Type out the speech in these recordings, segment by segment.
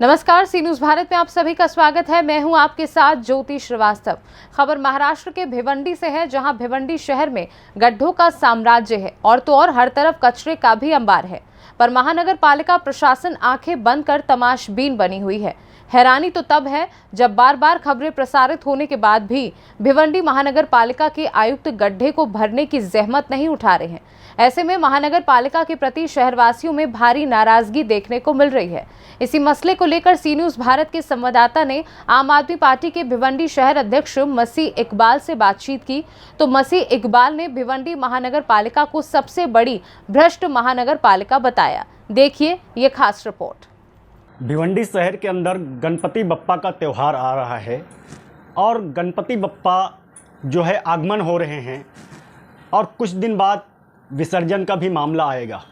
नमस्कार, सी न्यूज़ भारत में आप सभी का स्वागत है। मैं हूं आपके साथ ज्योति श्रीवास्तव। खबर महाराष्ट्र के भिवंडी से है, जहां भिवंडी शहर में गड्ढों का साम्राज्य है और तो और हर तरफ कचरे का भी अंबार है। पर महानगर पालिका प्रशासन आंखें बंद कर तमाशबीन बनी हुई है। हैरानी तो तब है जब बार बार खबरें प्रसारित होने के बाद भी भिवंडी महानगर पालिका के आयुक्त गड्ढे को भरने की जहमत नहीं उठा रहे हैं। ऐसे में महानगर पालिका के प्रति शहरवासियों में भारी नाराजगी देखने को मिल रही है। इसी मसले को लेकर सी न्यूज़ भारत के संवाददाता ने आम आदमी पार्टी के भिवंडी शहर अध्यक्ष मसीह इकबाल से बातचीत की, तो मसीह इकबाल ने भिवंडी महानगर पालिका को सबसे बड़ी भ्रष्ट महानगर पालिका बताया। देखिए ये खास रिपोर्ट। भिवंडी शहर के अंदर गणपति बप्पा का त्यौहार आ रहा है और गणपति बप्पा जो है आगमन हो रहे हैं और कुछ दिन बाद विसर्जन का भी मामला आएगा।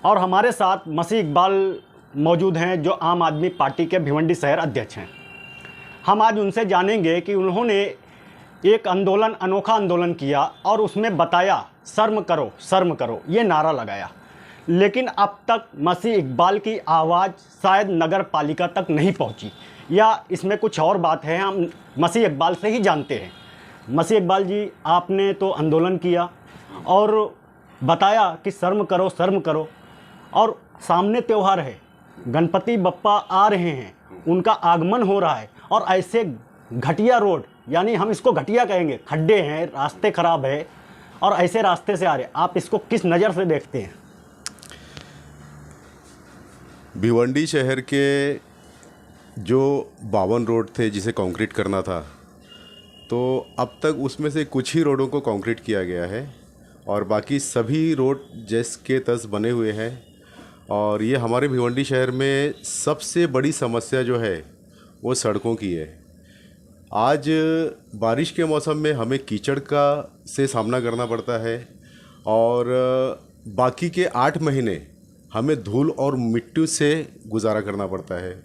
और हमारे साथ मसीह इकबाल मौजूद हैं, जो आम आदमी पार्टी के भिवंडी शहर अध्यक्ष हैं। हम आज उनसे जानेंगे कि उन्होंने एक आंदोलन, अनोखा आंदोलन किया और उसमें बताया शर्म करो ये नारा लगाया, लेकिन अब तक मसीह इकबाल की आवाज़ शायद नगर पालिका तक नहीं पहुंची, या इसमें कुछ और बात है। हम मसीह इकबाल से ही जानते हैं। मसीह इकबाल जी, आपने तो आंदोलन किया और बताया कि शर्म करो, और सामने त्यौहार है, गणपति बप्पा आ रहे हैं, उनका आगमन हो रहा है और ऐसे घटिया रोड, यानी हम इसको घटिया कहेंगे, खड्डे हैं, रास्ते ख़राब है और ऐसे रास्ते से आ रहे, आप इसको किस नज़र से देखते हैं? भिवंडी शहर के जो 52 रोड थे जिसे कंक्रीट करना था, तो अब तक उसमें से कुछ ही रोडों को कंक्रीट किया गया है और बाकी सभी रोड जिसके तस बने हुए हैं। और ये हमारे भिवंडी शहर में सबसे बड़ी समस्या जो है वो सड़कों की है। आज बारिश के मौसम में हमें कीचड़ का से सामना करना पड़ता है और बाकी के 8 महीने हमें धूल और मिट्टी से गुजारा करना पड़ता है।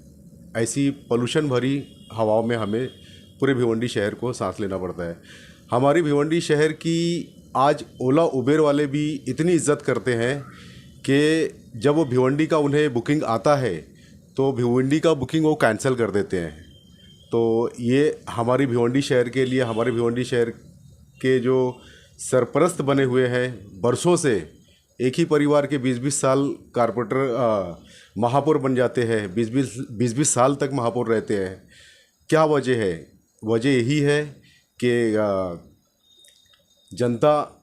ऐसी पोल्यूशन भरी हवाओं में हमें पूरे भिवंडी शहर को सांस लेना पड़ता है। हमारी भिवंडी शहर की आज ओला उबेर वाले भी इतनी इज्जत करते हैं कि जब वो भिवंडी का उन्हें बुकिंग आता है तो भिवंडी का बुकिंग वो कैंसिल कर देते हैं। तो ये हमारी भिवंडी शहर के लिए, हमारे भिवंडी शहर के जो सरपरस्त बने हुए हैं बरसों से, एक ही परिवार के 20-20 साल कारपोरेटर महापौर बन जाते हैं, 20-20 साल तक महापौर रहते हैं। क्या वजह है? वजह यही है कि जनता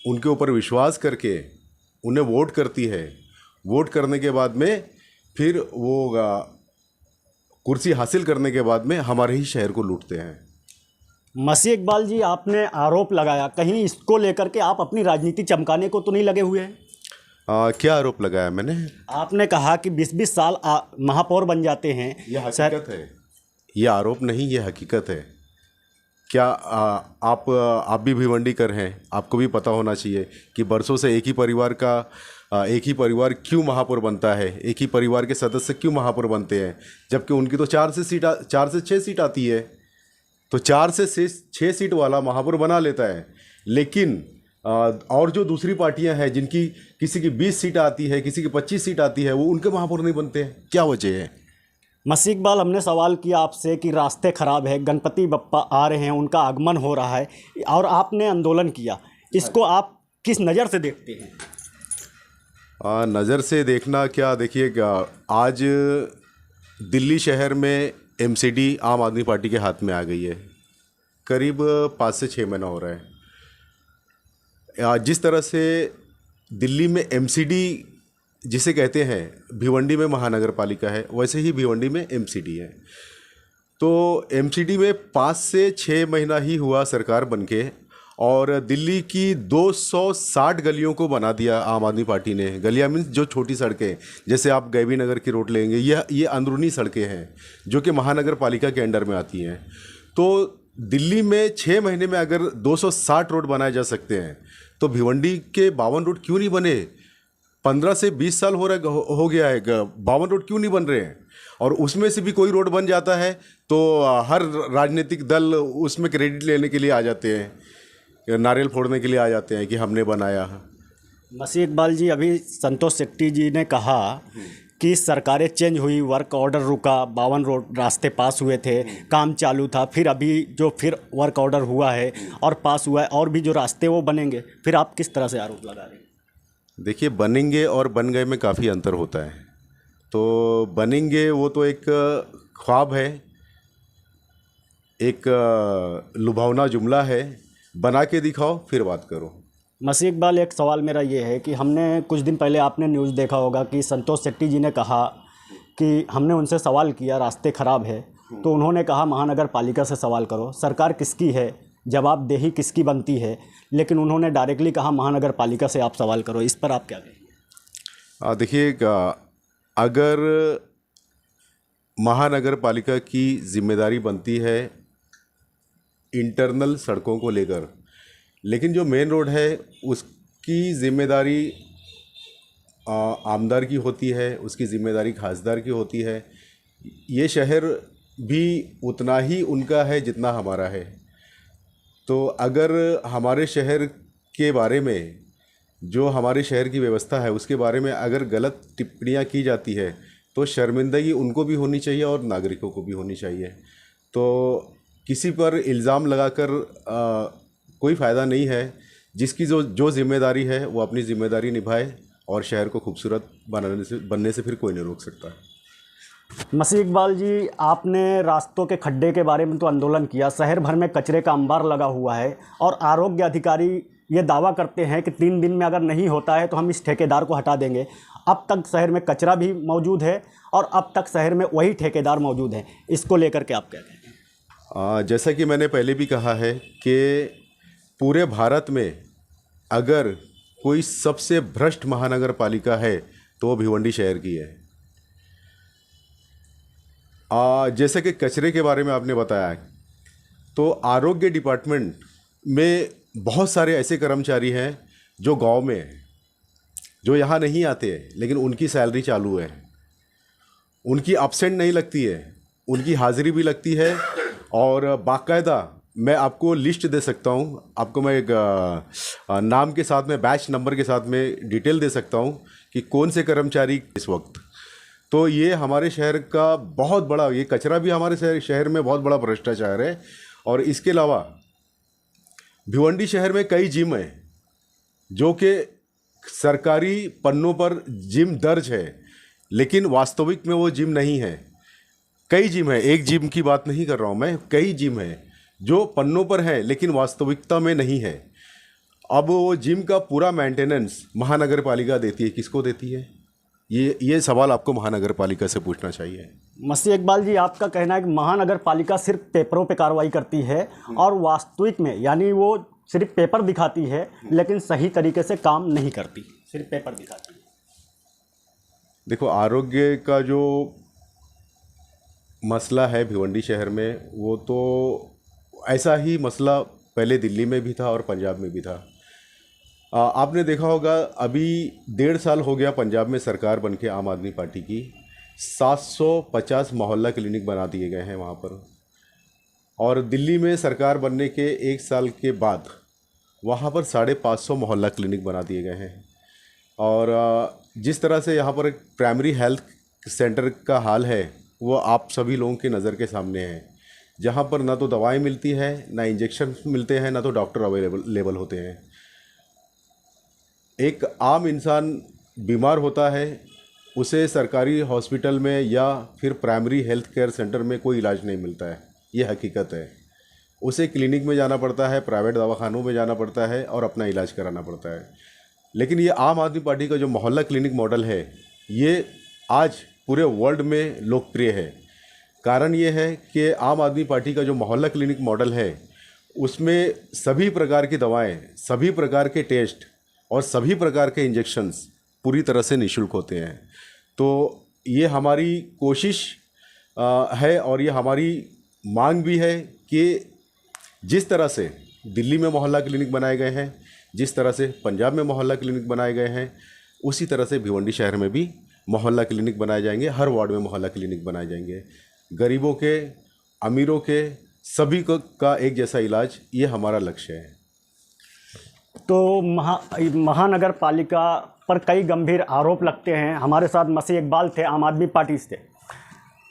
उनके ऊपर विश्वास करके उन्हें वोट करती है। वोट करने के बाद में फिर वो कुर्सी हासिल करने के बाद में हमारे ही शहर को लूटते हैं। मसीह इकबाल जी, आपने आरोप लगाया, कहीं इसको लेकर के आप अपनी राजनीति चमकाने को तो नहीं लगे हुए हैं? क्या आरोप लगाया मैंने? आपने कहा कि 20-20 साल महापौर बन जाते हैं। यह हकीकत है, ये आरोप नहीं, ये हकीकत है। क्या आप भी भिवंडीकर हैं, आपको भी पता होना चाहिए कि बरसों से एक ही परिवार क्यों महापौर बनता है, एक ही परिवार के सदस्य क्यों महापौर बनते हैं, जबकि उनकी तो 4 से 6 सीट आती है। तो 4 से 6 सीट वाला महापौर बना लेता है, लेकिन और जो दूसरी पार्टियां हैं जिनकी किसी की 20 सीट आती है, किसी की 25 सीट आती है, वो उनके महापौर नहीं बनते हैं। क्या वजह है? मसीह इकबाल, हमने सवाल किया आपसे कि रास्ते ख़राब है, गणपति बप्पा आ रहे हैं, उनका आगमन हो रहा है और आपने आंदोलन किया, इसको आप किस नज़र से देखते हैं? नज़र से देखना क्या, देखिए आज दिल्ली शहर में एमसीडी आम आदमी पार्टी के हाथ में आ गई है। करीब 5 से 6 महीना हो रहा है। जिस तरह से दिल्ली में एमसीडी जिसे कहते हैं, भिवंडी में महानगर पालिका है, वैसे ही भिवंडी में एमसीडी है। तो एमसीडी में 5 से 6 महीना ही हुआ सरकार बनके, और दिल्ली की 260 गलियों को बना दिया आम आदमी पार्टी ने। गलियाँ मीन्स जो छोटी सड़कें, जैसे आप गैबी नगर की रोड लेंगे, ये अंदरूनी सड़कें हैं जो कि महानगर पालिका के अंडर में आती हैं। तो दिल्ली में 6 महीने में अगर 260 रोड बनाए जा सकते हैं, तो भिवंडी के 52 रोड क्यों नहीं बने? 15 से 20 साल हो गया है, 52 रोड क्यों नहीं बन रहे हैं? और उसमें से भी कोई रोड बन जाता है तो हर राजनीतिक दल उसमें क्रेडिट लेने के लिए आ जाते हैं, नारियल फोड़ने के लिए आ जाते हैं कि हमने बनाया। मसीह इकबाल जी, अभी संतोष शेट्टी जी ने कहा कि सरकारें चेंज हुई, वर्क ऑर्डर रुका, 52 रोड रास्ते पास हुए थे, काम चालू था, फिर अभी जो फिर वर्क ऑर्डर हुआ है और पास हुआ है और भी जो रास्ते वो बनेंगे, फिर आप किस तरह से आरोप लगा रहे हैं? देखिए, बनेंगे और बन गए में काफ़ी अंतर होता है। तो बनेंगे वो तो एक ख्वाब है, एक लुभावना जुमला है, बना के दिखाओ फिर बात करो। मसीह इकबाल, एक सवाल मेरा ये है कि हमने कुछ दिन पहले आपने न्यूज़ देखा होगा कि संतोष शेट्टी जी ने कहा कि हमने उनसे सवाल किया रास्ते ख़राब है, तो उन्होंने कहा महानगर पालिका से सवाल करो, सरकार किसकी है, जवाबदेही किसकी बनती है, लेकिन उन्होंने डायरेक्टली कहा महानगर पालिका से आप सवाल करो। इस पर आप क्या कहेंगे? देखिए, अगर महानगर पालिका की जिम्मेदारी बनती है इंटरनल सड़कों को लेकर, लेकिन जो मेन रोड है उसकी जिम्मेदारी आमदार की होती है, उसकी जिम्मेदारी खासदार की होती है। ये शहर भी उतना ही उनका है जितना हमारा है। तो अगर हमारे शहर के बारे में, जो हमारे शहर की व्यवस्था है उसके बारे में अगर गलत टिप्पणियां की जाती है तो शर्मिंदगी उनको भी होनी चाहिए और नागरिकों को भी होनी चाहिए। तो किसी पर इल्ज़ाम लगाकर कोई फ़ायदा नहीं है। जिसकी जो जिम्मेदारी है वो अपनी जिम्मेदारी निभाए और शहर को खूबसूरत बनने से फिर कोई नहीं रोक सकता। मसीह इकबाल जी, आपने रास्तों के खड्डे के बारे में तो आंदोलन किया, शहर भर में कचरे का अंबार लगा हुआ है और आरोग्य अधिकारी ये दावा करते हैं कि 3 दिन में अगर नहीं होता है तो हम इस ठेकेदार को हटा देंगे। अब तक शहर में कचरा भी मौजूद है और अब तक शहर में वही ठेकेदार मौजूद हैं। इसको लेकर के आप क्या कहें? जैसा कि मैंने पहले भी कहा है कि पूरे भारत में अगर कोई सबसे भ्रष्ट महानगर पालिका है तो वो भिवंडी शहर की है। जैसे कि कचरे के बारे में आपने बताया, तो आरोग्य डिपार्टमेंट में बहुत सारे ऐसे कर्मचारी हैं जो गांव में हैं, जो यहाँ नहीं आते हैं, लेकिन उनकी सैलरी चालू है, उनकी एब्सेंट नहीं लगती है, उनकी हाज़िरी भी लगती है। और बाकायदा मैं आपको लिस्ट दे सकता हूँ, आपको मैं एक नाम के साथ में, बैच नंबर के साथ में डिटेल दे सकता हूँ कि कौन से कर्मचारी इस वक्त। तो ये हमारे शहर का बहुत बड़ा, ये कचरा भी हमारे शहर में बहुत बड़ा भ्रष्टाचार है। और इसके अलावा भिवंडी शहर में कई जिम हैं जो कि सरकारी पन्नों पर जिम दर्ज है, लेकिन वास्तविक में वो जिम नहीं है। कई जिम है, एक जिम की बात नहीं कर रहा हूँ मैं, कई जिम है जो पन्नों पर है लेकिन वास्तविकता में नहीं है। अब वो जिम का पूरा मेंटेनेंस महानगर पालिका देती है, किसको देती है? ये सवाल आपको महानगर पालिका से पूछना चाहिए। मसीह इकबाल जी, आपका कहना है कि महानगर पालिका सिर्फ पेपरों पे कार्रवाई करती है और वास्तविक में, यानी वो सिर्फ पेपर दिखाती है लेकिन सही तरीके से काम नहीं करती, सिर्फ पेपर दिखाती है। देखो, आरोग्य का जो मसला है भिवंडी शहर में, वो तो ऐसा ही मसला पहले दिल्ली में भी था और पंजाब में भी था। आपने देखा होगा, अभी 1.5 साल हो गया पंजाब में सरकार बनके आम आदमी पार्टी की, 750 मोहल्ला क्लिनिक बना दिए गए हैं वहाँ पर। और दिल्ली में सरकार बनने के 1 साल के बाद वहाँ पर 550 मोहल्ला क्लिनिक बना दिए गए हैं। और जिस तरह से यहाँ पर एक प्राइमरी हेल्थ सेंटर का हाल है वो आप सभी लोगों के नज़र के सामने है, जहाँ पर ना तो दवाएं मिलती हैं, ना इंजेक्शन मिलते हैं, ना तो डॉक्टर अवेलेबल होते हैं। एक आम इंसान बीमार होता है, उसे सरकारी हॉस्पिटल में या फिर प्राइमरी हेल्थ केयर सेंटर में कोई इलाज नहीं मिलता है, ये हकीकत है। उसे क्लिनिक में जाना पड़ता है, प्राइवेट दवाखानों में जाना पड़ता है और अपना इलाज कराना पड़ता है। लेकिन ये आम आदमी पार्टी का जो मोहल्ला क्लिनिक मॉडल है, ये आज पूरे वर्ल्ड में लोकप्रिय है। कारण ये है कि आम आदमी पार्टी का जो मोहल्ला क्लिनिक मॉडल है, उसमें सभी प्रकार की दवाएं, सभी प्रकार के टेस्ट और सभी प्रकार के इंजेक्शन्स पूरी तरह से निःशुल्क होते हैं। तो ये हमारी कोशिश है और ये हमारी मांग भी है कि जिस तरह से दिल्ली में मोहल्ला क्लिनिक बनाए गए हैं, जिस तरह से पंजाब में मोहल्ला क्लिनिक बनाए गए हैं, उसी तरह से भिवंडी शहर में भी मोहल्ला क्लिनिक बनाए जाएंगे। हर वार्ड में मोहल्ला क्लिनिक बनाए जाएंगे। गरीबों के, अमीरों के, सभी को का एक जैसा इलाज, ये हमारा लक्ष्य है। तो महानगर पालिका पर कई गंभीर आरोप लगते हैं। हमारे साथ मसीह इकबाल थे, आम आदमी पार्टी से।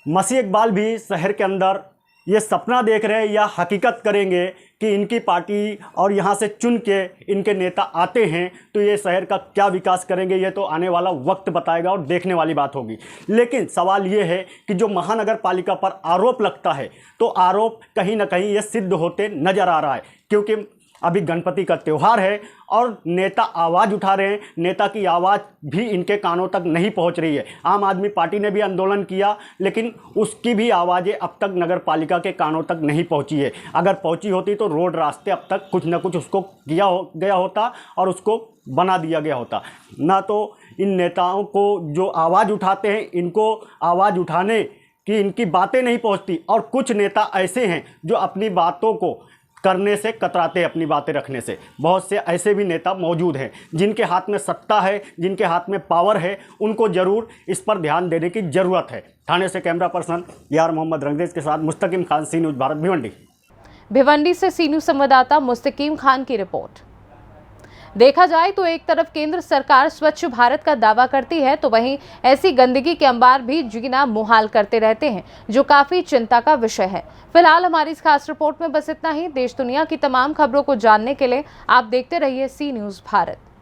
मसीह इकबाल भी शहर के अंदर ये सपना देख रहे हैं या हकीकत करेंगे कि इनकी पार्टी और यहाँ से चुन के इनके नेता आते हैं तो ये शहर का क्या विकास करेंगे, ये तो आने वाला वक्त बताएगा और देखने वाली बात होगी। लेकिन सवाल ये है कि जो महानगर पालिका पर आरोप लगता है तो आरोप कहीं ना कहीं ये सिद्ध होते नज़र आ रहा है, क्योंकि अभी गणपति का त्यौहार है और नेता आवाज़ उठा रहे हैं। नेता की आवाज़ भी इनके कानों तक नहीं पहुंच रही है। आम आदमी पार्टी ने भी आंदोलन किया, लेकिन उसकी भी आवाज़ें अब तक नगर पालिका के कानों तक नहीं पहुंची है। अगर पहुंची होती तो रोड रास्ते अब तक कुछ ना कुछ उसको गया होता और उसको बना दिया गया होता। ना तो इन नेताओं को जो आवाज़ उठाते हैं, इनको आवाज़ उठाने की इनकी बातें नहीं पहुँचती, और कुछ नेता ऐसे हैं जो अपनी बातों को करने से कतराते हैं, अपनी बातें रखने से। बहुत से ऐसे भी नेता मौजूद हैं जिनके हाथ में सत्ता है, जिनके हाथ में पावर है, उनको ज़रूर इस पर ध्यान देने की ज़रूरत है। थाने से कैमरा पर्सन यार मोहम्मद रंगरेज के साथ मुस्तकीम खान, सी न्यूज़ भारत, भिवंडी। भिवंडी से सी न्यूज़ संवाददाता मुस्तकीम खान की रिपोर्ट। देखा जाए तो एक तरफ केंद्र सरकार स्वच्छ भारत का दावा करती है, तो वहीं ऐसी गंदगी के अंबार भी जीना मुहाल करते रहते हैं, जो काफी चिंता का विषय है। फिलहाल हमारी इस खास रिपोर्ट में बस इतना ही। देश दुनिया की तमाम खबरों को जानने के लिए आप देखते रहिए सी न्यूज़ भारत।